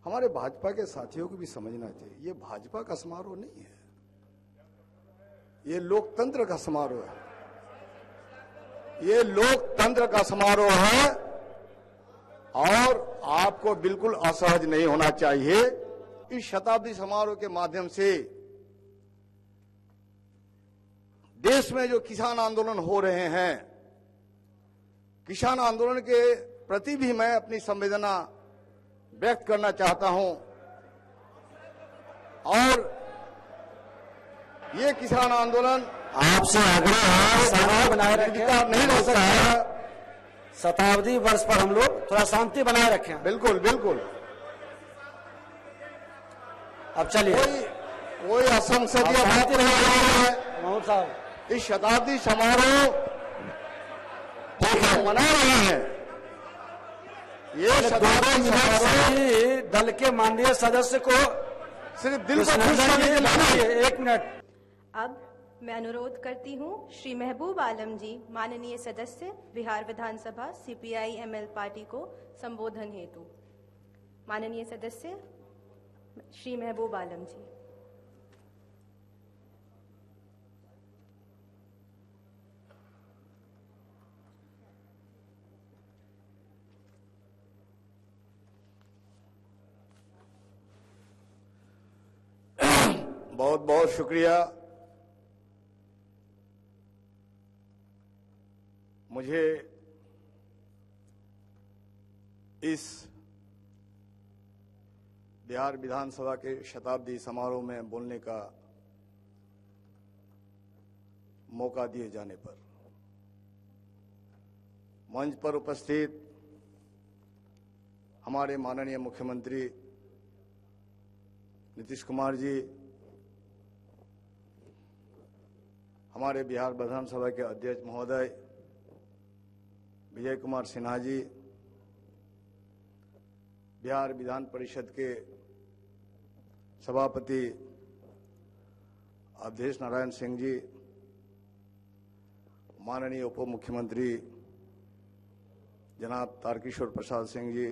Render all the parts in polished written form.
हमारे भाजपा के साथियों को भी समझना चाहिए, ये भाजपा का समारोह नहीं है, ये लोकतंत्र का समारोह है, ये लोकतंत्र का समारोह है। और आपको बिल्कुल असहज नहीं होना चाहिए। इस शताब्दी समारोह के माध्यम से देश में जो किसान आंदोलन हो रहे हैं, किसान आंदोलन के प्रति भी मैं अपनी संवेदना व्यक्त करना चाहता हूं। और ये किसान आंदोलन आपसे आग्रह है शांति बनाए रखें, नहीं रह सकता है। शताब्दी वर्ष पर हम लोग थोड़ा शांति बनाए रखें। बिल्कुल बिल्कुल। अब चलिए, कोई असंसदीय बात नहीं है। महमूद साहब, इस शताब्दी समारोह मना रहे हैं, ये शताब्दी समारोह दल के माननीय सदस्य को सिर्फ दिल को खुश करने के लिए। एक मिनट। अब मैं अनुरोध करती हूं श्री महबूब आलम जी, माननीय सदस्य बिहार विधानसभा सीपीआई एमएल पार्टी को संबोधन हेतु। माननीय सदस्य श्री महबूब आलम जी। बहुत बहुत शुक्रिया। मुझे इस बिहार विधानसभा के शताब्दी समारोह में बोलने का मौका दिए जाने पर, मंच पर उपस्थित हमारे माननीय मुख्यमंत्री नीतीश कुमार जी, हमारे बिहार विधानसभा के अध्यक्ष महोदय विजय कुमार सिन्हा जी, बिहार विधान परिषद के सभापति अवधेश नारायण सिंह जी, माननीय उप मुख्यमंत्री जनाब तारकिशोर प्रसाद सिंह जी,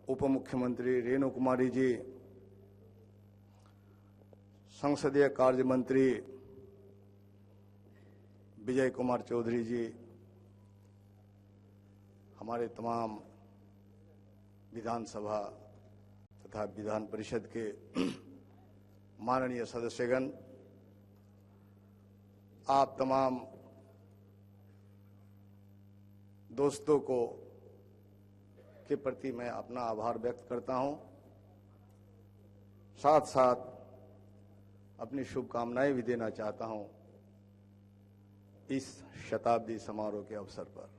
उप मुख्यमंत्री रेणु कुमारी जी, संसदीय कार्य मंत्री विजय कुमार चौधरी जी, हमारे तमाम विधानसभा तथा विधान परिषद के माननीय सदस्यगण, आप तमाम दोस्तों को के प्रति मैं अपना आभार व्यक्त करता हूं। साथ साथ अपनी शुभकामनाएं भी देना चाहता हूं इस शताब्दी समारोह के अवसर पर।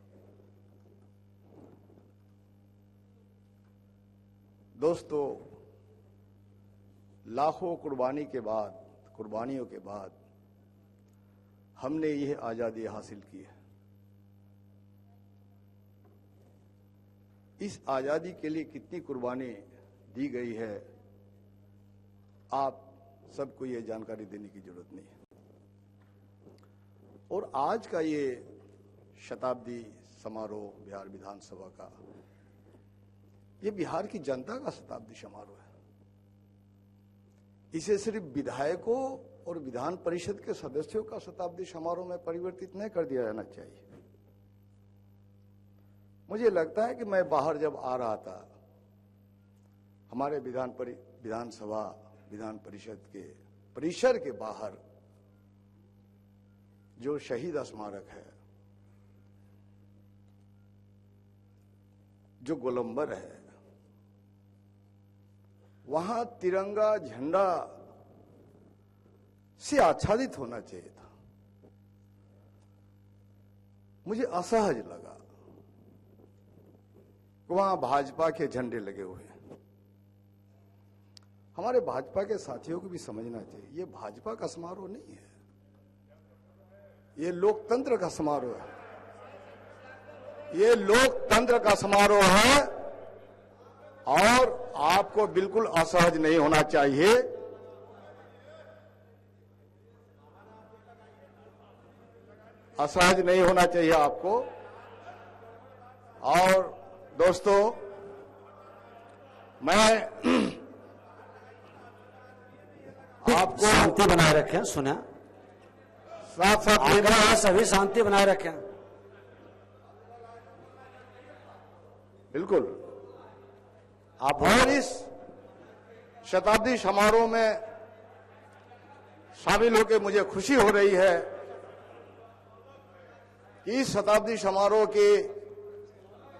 दोस्तों, लाखों कुर्बानियों के बाद हमने यह आजादी हासिल की है। इस आजादी के लिए कितनी कुर्बानी दी गई है, आप सबको ये जानकारी देने की जरूरत नहीं है। और आज का ये शताब्दी समारोह बिहार विधानसभा का, ये बिहार की जनता का शताब्दी समारोह है। इसे सिर्फ विधायकों और विधान परिषद के सदस्यों का शताब्दी समारोह में परिवर्तित नहीं कर दिया जाना चाहिए। मुझे लगता है कि मैं बाहर जब आ रहा था, हमारे विधानसभा विधान परिषद के परिसर के बाहर जो शहीद स्मारक है, जो गोलंबर है, वहां तिरंगा झंडा से आच्छादित होना चाहिए था। मुझे असहज लगा, वहां भाजपा के झंडे लगे हुए हैं। हमारे भाजपा के साथियों को भी समझना चाहिए, ये भाजपा का समारोह नहीं है, ये लोकतंत्र का समारोह है, ये लोकतंत्र का समारोह है। और आपको बिल्कुल असहज नहीं होना चाहिए। असहज नहीं होना चाहिए आपको। और दोस्तों, मैं आपको शांति बनाए रखें। सुने, साथ साथ आग्रह है सभी शांति बनाए रखें। बिल्कुल। आप और इस शताब्दी समारोह में शामिल होकर मुझे खुशी हो रही है कि इस शताब्दी समारोह के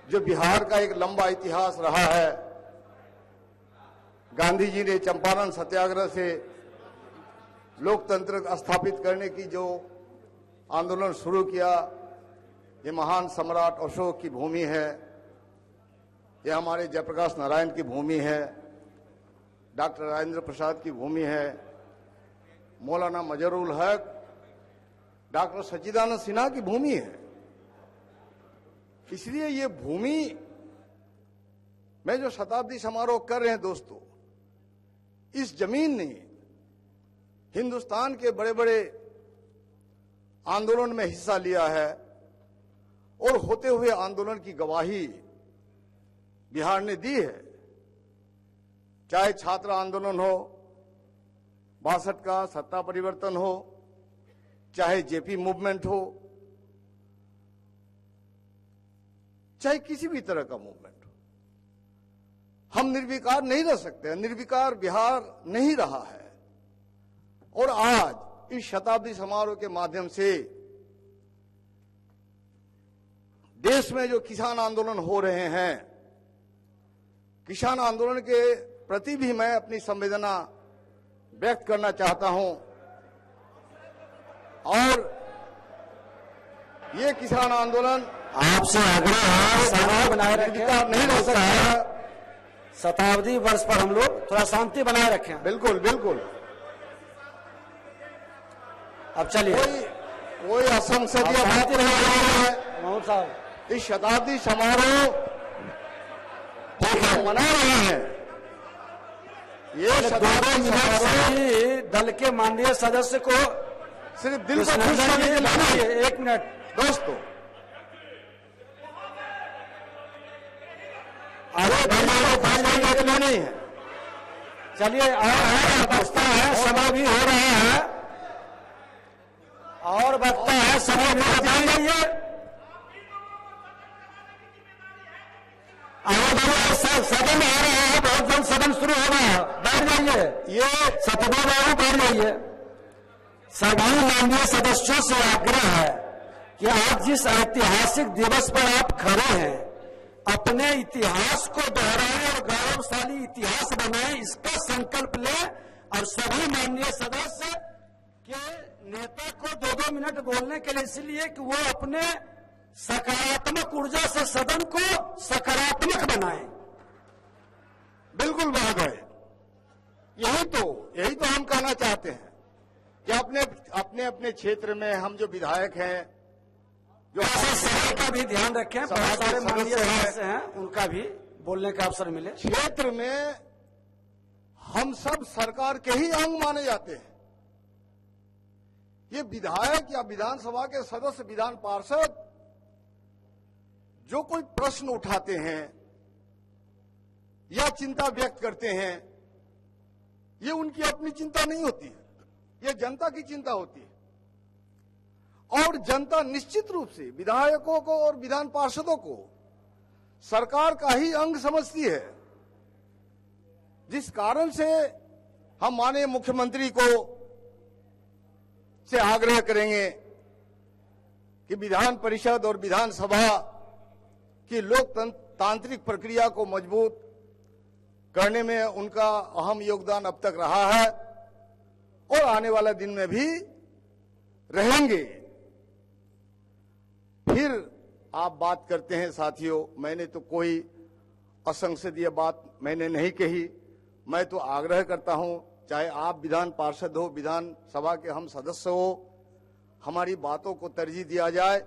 जो बिहार का एक लंबा इतिहास रहा है, गांधी जी ने चंपारण सत्याग्रह से लोकतंत्र स्थापित करने की जो आंदोलन शुरू किया, ये महान सम्राट अशोक की भूमि है, ये हमारे जयप्रकाश नारायण की भूमि है, डॉक्टर राजेंद्र प्रसाद की भूमि है, मौलाना मजरुल हक, डॉक्टर सच्चिदानंद सिन्हा की भूमि है। इसलिए ये भूमि में जो शताब्दी समारोह कर रहे हैं दोस्तों, इस जमीन ने हिंदुस्तान के बड़े बड़े आंदोलन में हिस्सा लिया है और होते हुए आंदोलन की गवाही बिहार ने दी है। चाहे छात्र आंदोलन हो, 62 का सत्ता परिवर्तन हो, चाहे जेपी मूवमेंट हो, चाहे किसी भी तरह का मूवमेंट हो, हम निर्विकार नहीं रह सकते। निर्विकार बिहार नहीं रहा है। और आज इस शताब्दी समारोह के माध्यम से देश में जो किसान आंदोलन हो रहे हैं, किसान आंदोलन के प्रति भी मैं अपनी संवेदना व्यक्त करना चाहता हूं। और ये किसान आंदोलन आपसे आग्रह है शांति बनाए निर्विकार नहीं रह रखें। सकता है। शताब्दी वर्ष पर हम लोग थोड़ा शांति बनाए रखें। बिल्कुल बिल्कुल। अब चलिए, कोई असंसदीय बात शांति नहीं बनाए है। रखें। महमूद साहब, इस शताब्दी समारोह मना रहे हैं। ये शताब्दी समारोह से दल के माननीय सदस्य को सिर्फ दिल को खुश करने के लिए नहीं है। एक मिनट दोस्तों, आगे बढ़ने के लिए नहीं है। चलिए, और बचता है, समय भी हो रहा है, और बचता है समय भी हो जाइए। सदन आ रहा है, बहुत जल्द सदन शुरू होगा। बैठ जाइए, ये सतभा बाबू बैठ जाइए। सभी माननीय सदस्यों से आग्रह है कि आज जिस ऐतिहासिक दिवस पर आप खड़े हैं, अपने इतिहास को दोहराएं और गौरवशाली इतिहास बनाएं, इसका संकल्प लें। और सभी माननीय सदस्य के नेता को 2-2 मिनट बोलने के लिए, इसलिए कि वो अपने सकारात्मक ऊर्जा से सदन को सकारात्मक बनाएं। बिल्कुल महोदय, यही तो हम कहना चाहते हैं कि अपने अपने क्षेत्र में हम जो विधायक हैं, जो सभा का भी ध्यान रखें, सभा बहुत के सारे माननीय सदस्य हैं। सदस्य हैं, उनका भी बोलने का अवसर मिले। क्षेत्र में हम सब सरकार के ही अंग माने जाते हैं। ये विधायक या विधानसभा के सदस्य, विधान पार्षद जो कोई प्रश्न उठाते हैं या चिंता व्यक्त करते हैं, ये उनकी अपनी चिंता नहीं होती है, ये जनता की चिंता होती है। और जनता निश्चित रूप से विधायकों को और विधान पार्षदों को सरकार का ही अंग समझती है, जिस कारण से हम माननीय मुख्यमंत्री को से आग्रह करेंगे कि विधान परिषद और विधानसभा की लोकतांत्रिक प्रक्रिया को मजबूत करने में उनका अहम योगदान अब तक रहा है और आने वाले दिन में भी रहेंगे। फिर आप बात करते हैं साथियों, मैंने तो कोई असंसदीय बात मैंने नहीं कही। मैं तो आग्रह करता हूं, चाहे आप विधान पार्षद हो, विधानसभा के हम सदस्य हो, हमारी बातों को तरजीह दिया जाए,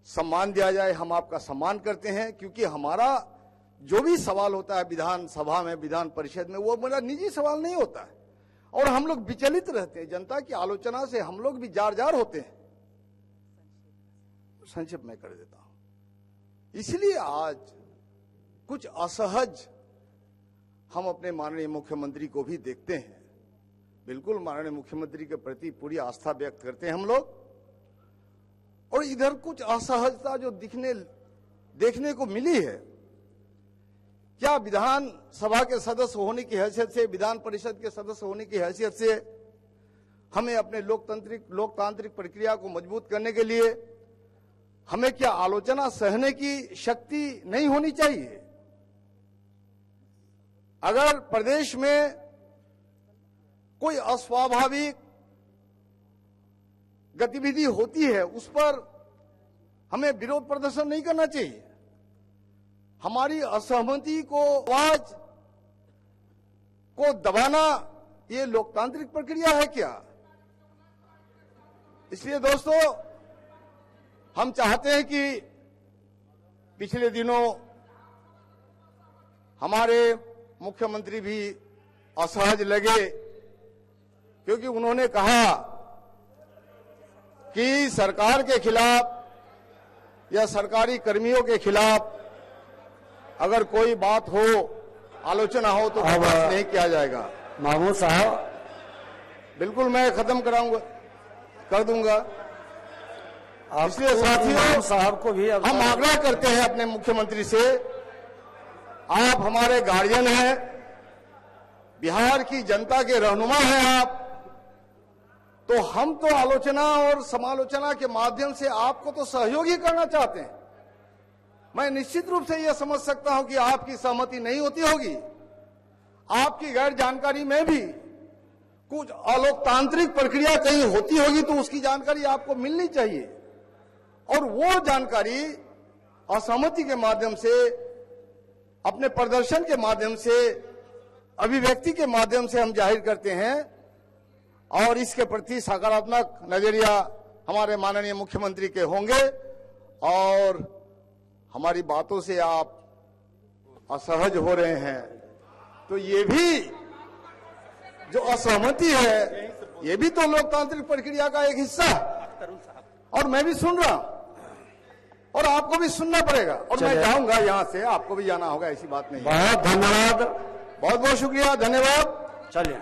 सम्मान दिया जाए। हम आपका सम्मान करते हैं, क्योंकि हमारा जो भी सवाल होता है विधानसभा में, विधान परिषद में, वो मेरा निजी सवाल नहीं होता है। और हम लोग विचलित रहते हैं, जनता की आलोचना से हम लोग भी जार जार होते हैं। संक्षेप में कर देता हूं। इसलिए आज कुछ असहज हम अपने माननीय मुख्यमंत्री को भी देखते हैं। बिल्कुल माननीय मुख्यमंत्री के प्रति पूरी आस्था व्यक्त करते हैं हम लोग। और इधर कुछ असहजता जो देखने को मिली है, क्या विधान सभा के सदस्य होने की हैसियत से, विधान परिषद के सदस्य होने की हैसियत से हमें अपने लोकतांत्रिक प्रक्रिया को मजबूत करने के लिए हमें क्या आलोचना सहने की शक्ति नहीं होनी चाहिए? अगर प्रदेश में कोई अस्वाभाविक गतिविधि होती है, उस पर हमें विरोध प्रदर्शन नहीं करना चाहिए। हमारी असहमति को, आवाज को दबाना ये लोकतांत्रिक प्रक्रिया है क्या? इसलिए दोस्तों, हम चाहते हैं कि पिछले दिनों हमारे मुख्यमंत्री भी असहज लगे, क्योंकि उन्होंने कहा कि सरकार के खिलाफ या सरकारी कर्मियों के खिलाफ अगर कोई बात हो, आलोचना हो, तो बर्दाश्त नहीं किया जाएगा। महमूद साहब, बिल्कुल मैं खत्म कर दूंगा। इसलिए साथियों, साहब को भी हम आग्रह करते हैं अपने मुख्यमंत्री से, आप हमारे गार्जियन हैं, बिहार की जनता के रहनुमा हैं आप, तो हम तो आलोचना और समालोचना के माध्यम से आपको तो सहयोगी करना चाहते हैं। मैं निश्चित रूप से यह समझ सकता हूं कि आपकी सहमति नहीं होती होगी, आपकी गैर जानकारी में भी कुछ अलोकतांत्रिक प्रक्रिया कहीं होती होगी, तो उसकी जानकारी आपको मिलनी चाहिए। और वो जानकारी असहमति के माध्यम से, अपने प्रदर्शन के माध्यम से, अभिव्यक्ति के माध्यम से हम जाहिर करते हैं। और इसके प्रति सकारात्मक नजरिया हमारे माननीय मुख्यमंत्री के होंगे। और हमारी बातों से आप असहज हो रहे हैं, तो ये भी जो असहमति है, ये भी तो लोकतांत्रिक प्रक्रिया का एक हिस्सा है। और मैं भी सुन रहा हूं, और आपको भी सुनना पड़ेगा। और मैं जाऊंगा यहां से, आपको भी जाना होगा, ऐसी बात नहीं। बहुत धन्यवाद, बहुत बहुत शुक्रिया, धन्यवाद। चलिए।